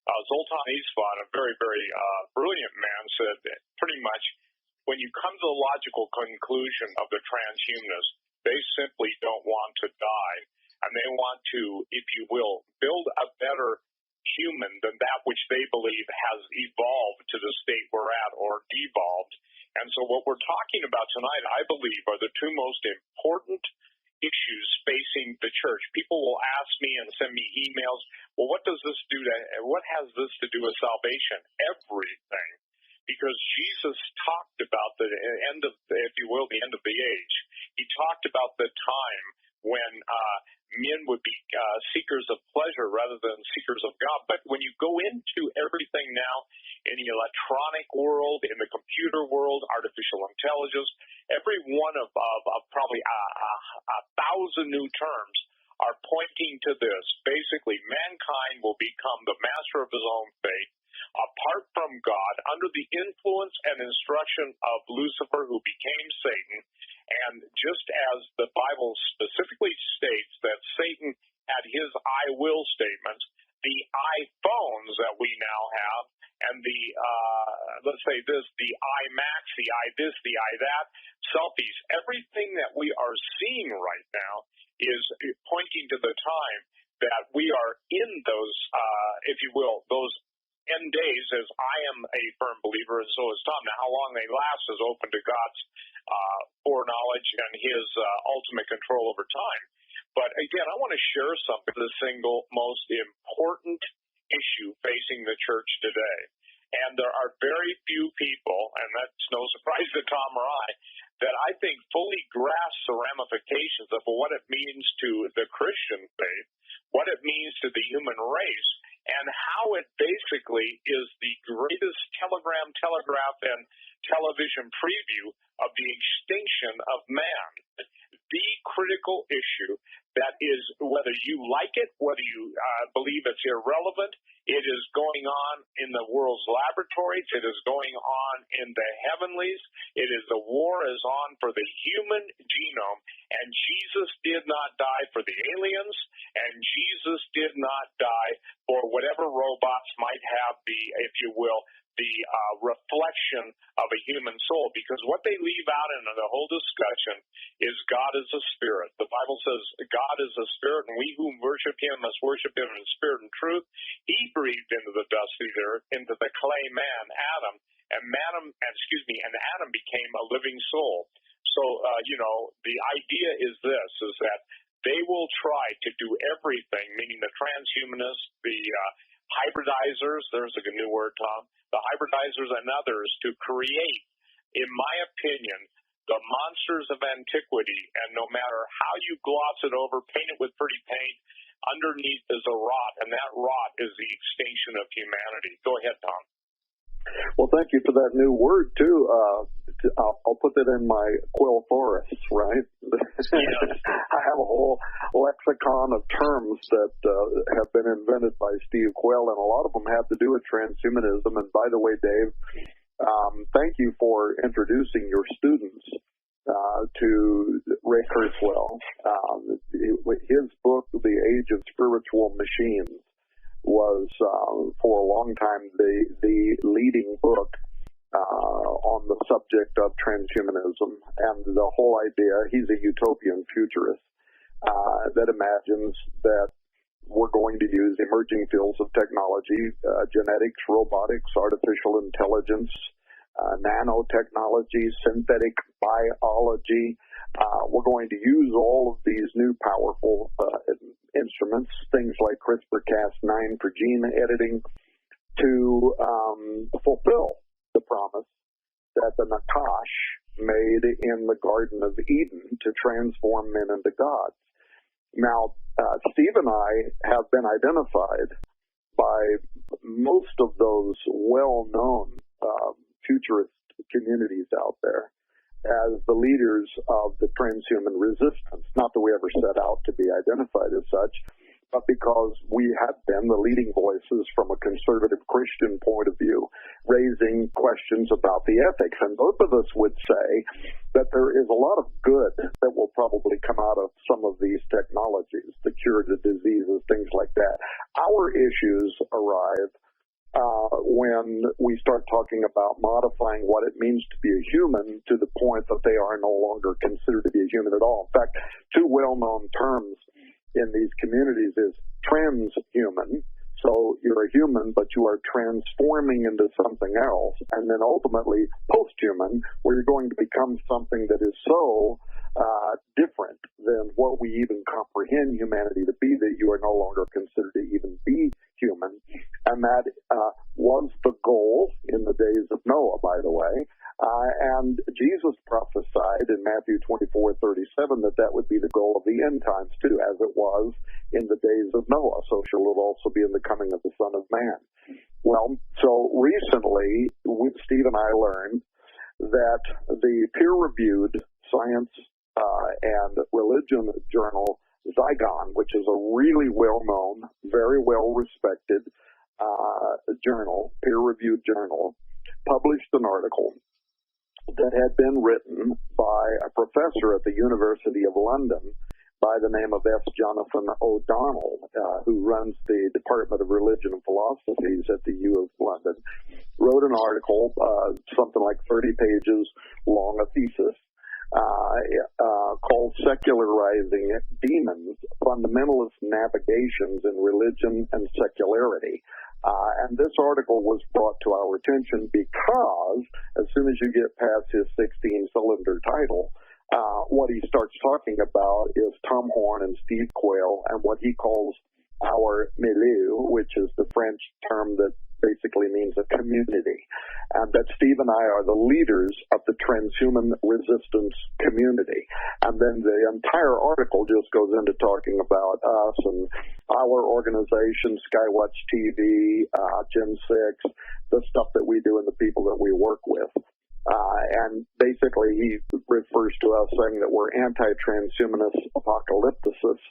Zoltan Isvan, a very, very brilliant man, said that pretty much when you come to the logical conclusion of the transhumanists, they simply don't want to die, and they want to, if you will, build a better human than that which they believe has evolved to the state we're at or devolved. And so what we're talking about tonight, I believe, are the two most important issues facing the church. People will ask me and send me emails, well, what has this to do with salvation? Everything. Because Jesus talked about the end of, if you will, the end of the age. He talked about the time when men would be seekers of pleasure rather than seekers of God. But when you go into everything now in the electronic world, in the computer world, artificial intelligence, every one of probably 1,000 new terms are pointing to this. Basically, mankind will become the master of his own fate, apart from God, under the influence and instruction of Lucifer, who became Satan. And just as the Bible specifically states that Satan had his I will statements, the iPhones that we now have, and the, let's say this, the iMac, the iThis, the iThat, selfies, everything that we are seeing right now is pointing to the time that we are in those, if you will, those end days, as I am a firm believer, and so is Tom. Now, how long they last is open to God's foreknowledge and his ultimate control over time. But again, I want to share something, the single most important issue facing the church today. And there are very few people, and that's no surprise to Tom or I, that I think fully grasp the ramifications of what it means to the Christian faith, what it means to the human race, and how it basically is the greatest telegraph, and television preview of the extinction of man. The critical issue that is, whether you like it, whether you believe it's irrelevant, it is going on in the world's laboratories, it is going on in the heavenlies, it is the war is on for the human genome, and Jesus did not die for the aliens, and Jesus did not die for whatever robots might have the, if you will, the reflection of a human soul, because what they leave out in the whole discussion is God is a spirit. The Bible says God is a spirit, and we who worship him must worship him in spirit and truth. He breathed into the dust of the earth, into the clay man, Adam, and Adam became a living soul. So, the idea is this, is that they will try to do everything, meaning the transhumanists, the hybridizers, there's a new word, Tom, the hybridizers and others, to create, in my opinion, the monsters of antiquity. And no matter how you gloss it over, paint it with pretty paint, underneath is a rot, and that rot is the extinction of humanity. Go ahead, Tom. Well, thank you for that new word, too. I'll put that in my quill forest, right? Yes. I have a whole lexicon of terms that have been invented by Steve Quayle, and a lot of them have to do with transhumanism. And by the way, Dave, thank you for introducing your students to Ray Kurzweil. His book, The Age of Spiritual Machines, was for a long time the leading book on the subject of transhumanism, and the whole idea, he's a utopian futurist that imagines that we're going to use emerging fields of technology, genetics, robotics, artificial intelligence, nanotechnology, synthetic biology. We're going to use all of these new powerful instruments, things like CRISPR-Cas9 for gene editing, to fulfill the promise that the Nakash made in the Garden of Eden to transform men into gods. Now, Steve and I have been identified by most of those well-known futurist communities out there as the leaders of the transhuman resistance. Not that we ever set out to be identified as such, but because we have been the leading voices from a conservative Christian point of view, raising questions about the ethics. And both of us would say that there is a lot of good that will probably come out of some of these technologies, the cure to diseases, things like that. Our issues arrive when we start talking about modifying what it means to be a human to the point that they are no longer considered to be a human at all. In fact, two well-known terms in these communities is transhuman. So you're a human, but you are transforming into something else. And then ultimately posthuman, where you're going to become something that is so different than what we even comprehend humanity to be that you are no longer considered to even be human. And that was the goal in the days of Noah, by the way. And Jesus prophesied in Matthew 24:37 that would be the goal of the end times too, as it was in the days of Noah. So shall it also be in the coming of the Son of Man. Well, so recently, Steve and I learned that the peer-reviewed science and religion journal Zygon, which is a really well-known, very well-respected journal, peer-reviewed journal, published an article that had been written by a professor at the University of London by the name of F. Jonathan O'Donnell, who runs the Department of Religion and Philosophies at the U of London, wrote an article, something like 30 pages long, a thesis, called Secularizing Demons, Fundamentalist Navigations in Religion and Secularity. And this article was brought to our attention because as soon as you get past his 16-cylinder title, what he starts talking about is Tom Horn and Steve Quayle and what he calls our milieu, which is the French term that basically means a community, and that Steve and I are the leaders of the transhuman resistance community. And then the entire article just goes into talking about us and our organization, Skywatch TV, Gen 6, the stuff that we do and the people that we work with. And basically he refers to us saying that we're anti-transhumanist apocalypticists,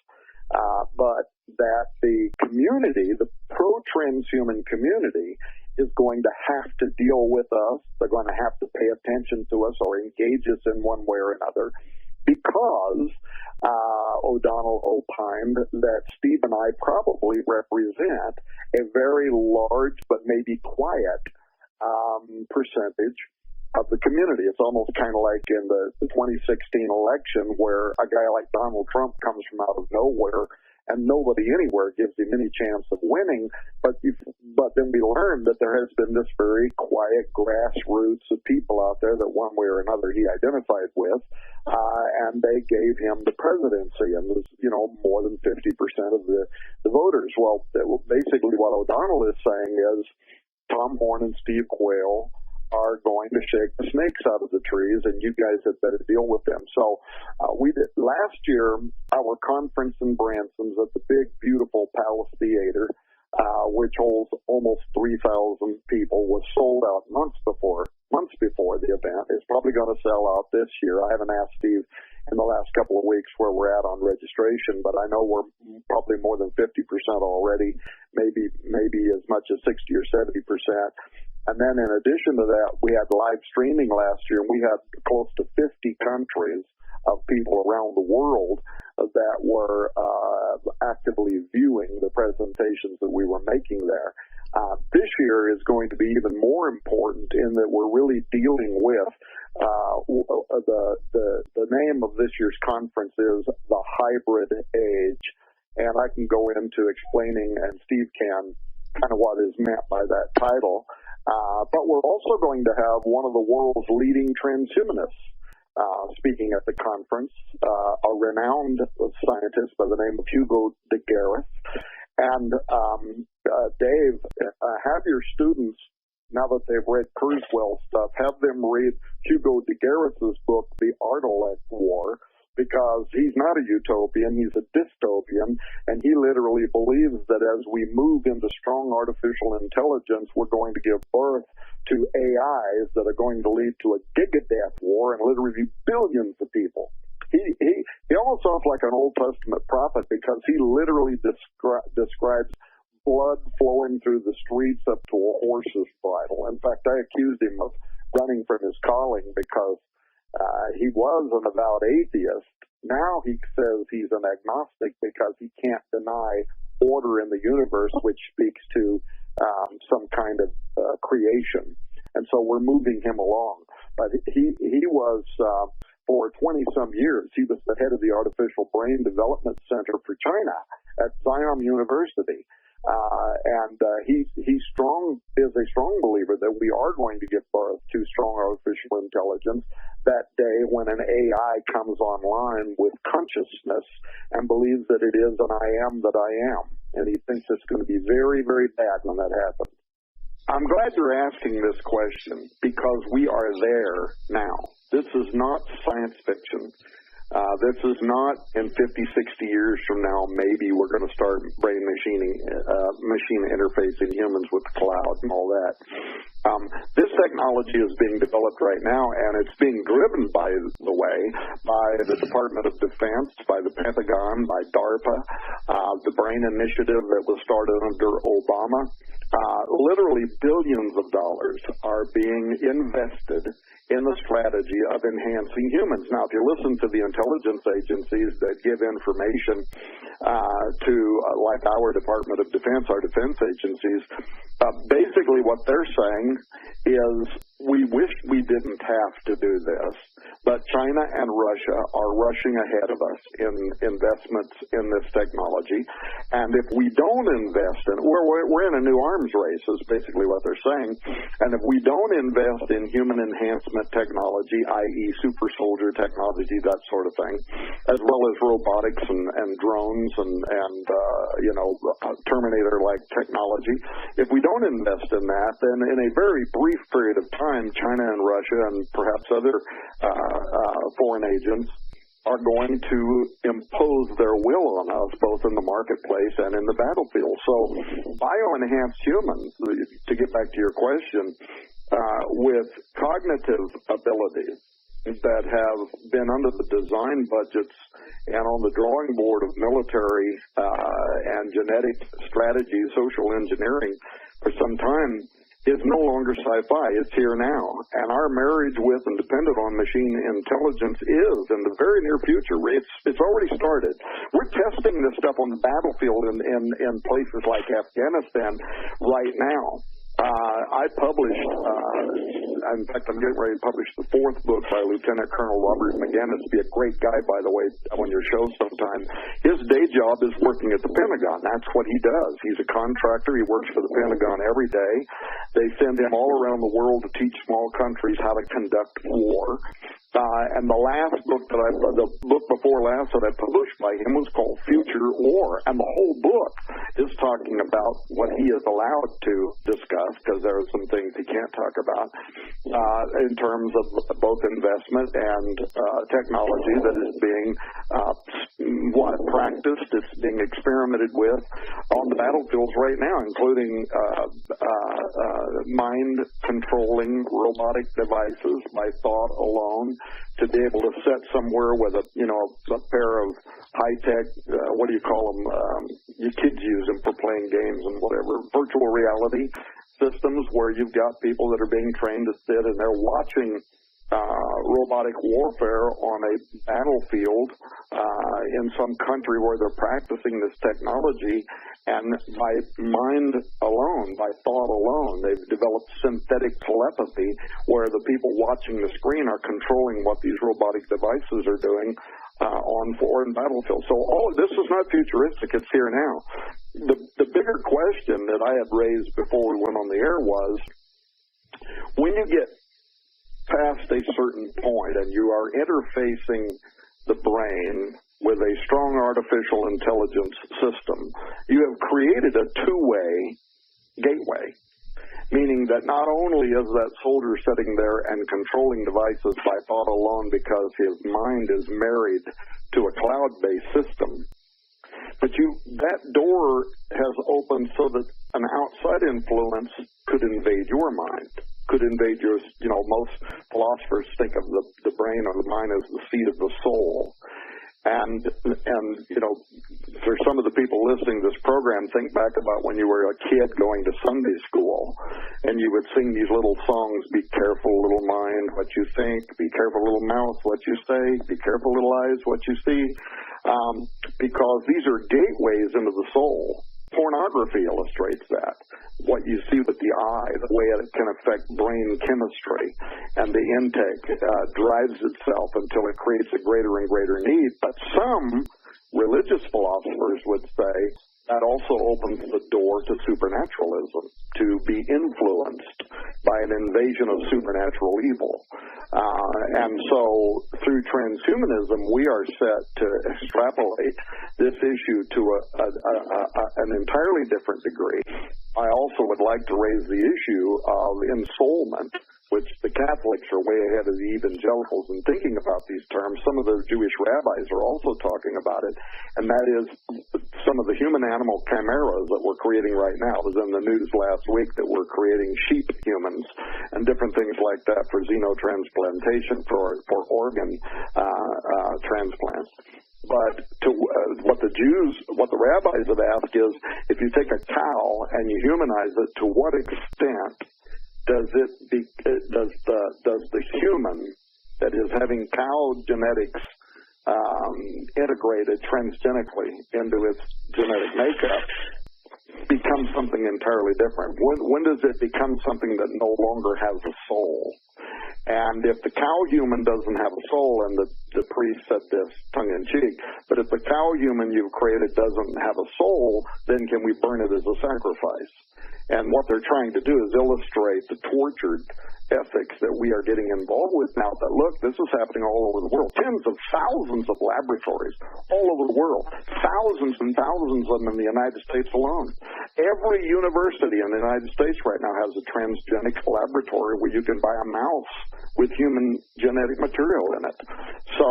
but that the community, the pro-transhuman community, is going to have to deal with us. They're going to have to pay attention to us or engage us in one way or another, because O'Donnell opined that Steve and I probably represent a very large but maybe quiet percentage of the community. It's almost kind of like in the 2016 election where a guy like Donald Trump comes from out of nowhere and nobody anywhere gives him any chance of winning. But then we learned that there has been this very quiet grassroots of people out there that one way or another he identified with, and they gave him the presidency, and was, more than 50% of the voters. Well, basically what O'Donnell is saying is Tom Horn and Steve Quayle are going to shake the snakes out of the trees, and you guys had better deal with them. So we did last year. Our conference in Branson's at the big, beautiful Palace Theater, which holds almost 3,000 people, was sold out months before the event. It's probably going to sell out this year. I haven't asked Steve in the last couple of weeks where we're at on registration, but I know we're probably more than 50% already, maybe as much as 60 or 70%. And then in addition to that, we had live streaming last year, and we had close to 50 countries of people around the world that were actively viewing the presentations that we were making there. This year is going to be even more important in that we're really dealing with the name of this year's conference is The Hybrid Age. And I can go into explaining, and Steve can, kind of what is meant by that title. But we're also going to have one of the world's leading transhumanists speaking at the conference, a renowned scientist by the name of Hugo de Gareth. And Dave, have your students, now that they've read Kurzweil stuff, have them read Hugo de Gareth's book, The Artillect War, because he's not a utopian, he's a dystopian, and he literally believes that as we move into strong artificial intelligence, we're going to give birth to AIs that are going to lead to a gigadeath war and literally billions of people. He almost sounds like an Old Testament prophet, because he literally describes blood flowing through the streets up to a horse's bridle. In fact, I accused him of running from his calling because he was an avowed atheist. Now he says he's an agnostic because he can't deny order in the universe, which speaks to some kind of creation. And so we're moving him along. But he was, for 20-some years, he was the head of the Artificial Brain Development Center for China at Xi'an University. And he is a strong believer that we are going to give birth to strong artificial intelligence that day when an AI comes online with consciousness and believes that it is an I am that I am. And he thinks it's going to be very, very bad when that happens. I'm glad you're asking this question because we are there now. This is not science fiction. This is not in 50, 60 years from now, maybe we're going to start machine interfacing humans with the cloud and all that. This technology is being developed right now, and it's being driven, by the way, by the Department of Defense, by the Pentagon, by DARPA, the Brain Initiative that was started under Obama. Literally billions of dollars are being invested in the strategy of enhancing humans. Now, if you listen to the intelligence agencies that give information to, like our Department of Defense, our defense agencies, basically what they're saying is we wish we didn't have to do this, but China and Russia are rushing ahead of us in investments in this technology. And if we don't invest in it, we're in a new arms race is basically what they're saying. And if we don't invest in human enhancement technology, i.e. super soldier technology, that sort of thing, as well as robotics and drones and Terminator-like technology, if we don't invest in that, then in a very brief period of time, China and Russia and perhaps other foreign agents are going to impose their will on us, both in the marketplace and in the battlefield. So bioenhanced humans, to get back to your question, with cognitive abilities that have been under the design budgets and on the drawing board of military and genetic strategy, social engineering for some time, is no longer sci-fi. It's here now. And our marriage with and dependent on machine intelligence is in the very near future. It's already started. We're testing this stuff on the battlefield in places like Afghanistan right now. I published, in fact, I'm getting ready to publish the 4th book by Lieutenant Colonel Robert McGinnis. Be a great guy, by the way, on your show sometime. His day job is working at the Pentagon. That's what he does. He's a contractor. He works for the Pentagon every day. They send him all around the world to teach small countries how to conduct war. And the book before last that I published by him was called Future War. And the whole book is talking about what he is allowed to discuss, because there are some things he can't talk about, in terms of both investment and technology that is being practiced, it's being experimented with on the battlefields right now, including mind-controlling robotic devices by thought alone, to be able to sit somewhere with a pair of high-tech, what do you call them, your kids use them for playing games and whatever, virtual reality systems where you've got people that are being trained to sit and they're watching robotic warfare on a battlefield in some country where they're practicing this technology, and by mind alone, by thought alone, they've developed synthetic telepathy where the people watching the screen are controlling what these robotic devices are doing on foreign battlefields. So all of this is not futuristic, it's here now. The bigger question that I had raised before we went on the air was, when you get past a certain point and you are interfacing the brain with a strong artificial intelligence system, you have created a two-way gateway, meaning that not only is that soldier sitting there and controlling devices by thought alone because his mind is married to a cloud-based system, but that door has opened so that an outside influence could invade your mind, could invade yours. Most philosophers think of the brain or the mind as the seat of the soul. And for some of the people listening to this program, think back about when you were a kid going to Sunday school and you would sing these little songs, be careful little mind what you think, be careful little mouth what you say, be careful little eyes what you see, because these are gateways into the soul. Pornography illustrates that. What you see with the eye, the way it can affect brain chemistry, and the intake drives itself until it creates a greater and greater need. But some religious philosophers would say that also opens the door to supernaturalism, to be influenced by an invasion of supernatural evil. And so through transhumanism, we are set to extrapolate this issue to an entirely different degree. I also would like to raise the issue of ensoulment, which the Catholics are way ahead of the evangelicals in thinking about these terms. Some of the Jewish rabbis are also talking about it, and that is some of the human-animal chimeras that we're creating right now. It was in the news last week that we're creating sheep humans and different things like that for xenotransplantation, for organ transplants. But what the rabbis have asked is, if you take a cow and you humanize it, to what extent does the human that is having cow genetics integrated transgenically into its genetic makeup become something entirely different? When does it become something that no longer has a soul? And if the cow human doesn't have a soul, and the priest said this tongue-in-cheek, but if the cow human you've created doesn't have a soul, then can we burn it as a sacrifice? And what they're trying to do is illustrate the tortured ethics that we are getting involved with now, that look, this is happening all over the world. Tens of thousands of laboratories all over the world, thousands and thousands of them in the United States alone. Every university in the United States right now has a transgenic laboratory where you can buy a mouse with human genetic material in it. So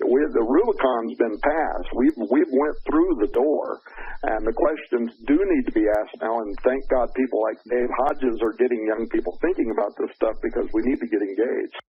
the Rubicon's been passed. We've went through the door, and the questions do need to be asked now, and thank God people like Dave Hodges are getting young people thinking about this stuff, because we need to get engaged.